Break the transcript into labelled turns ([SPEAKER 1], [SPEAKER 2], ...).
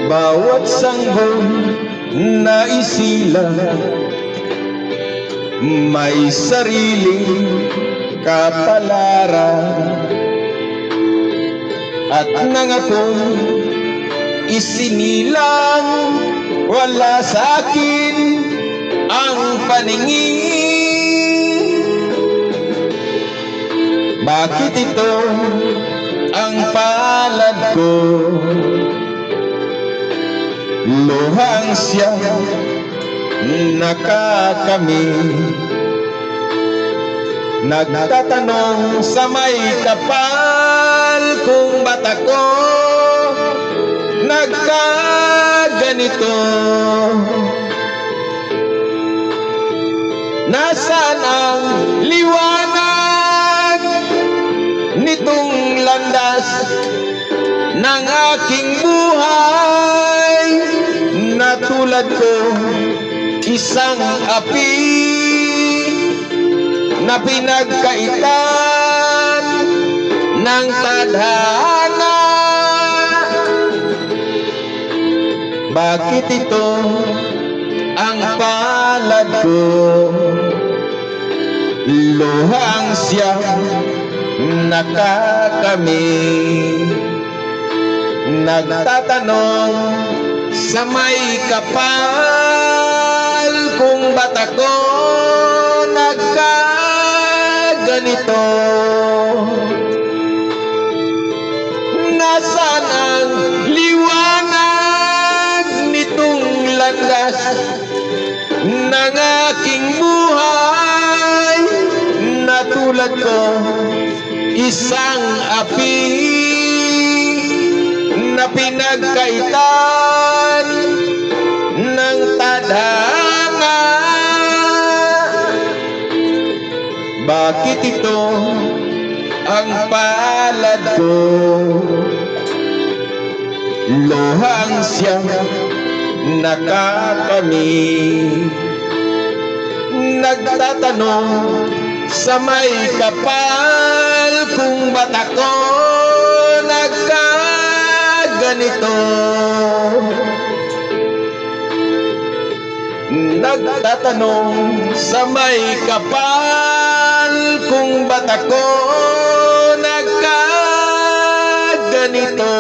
[SPEAKER 1] bawat sanggol na isilang may sariling kapalaran at nangakong isinilang wala sa akin ang paningin. Bakit ito ang palad ko? Luhang siya nakakamit, nagtatanong sa may kapal kung ba't ako nagkaganito. Nasaan ang liwanag nitong landas ng aking buhay? Na tulad ko isang api na pinagkaitan ng tadhana. Bakit ito ang palad ko? Luhang siyang nakakamit, nagtatanong sa may kapal kung ba't ako nagkaganito. Nasaan ang liwanag nitong landas ng aking buhay? Na tulad ko isang api na pinagkaitan ng tadhana. Bakit ito ang palad ko? Luhang siyang nakakamit, nagtatanong sa may kapal kung ba't ako nagkaganito. Nagtatanong sa may kapal kung ba't ako nagkaganito.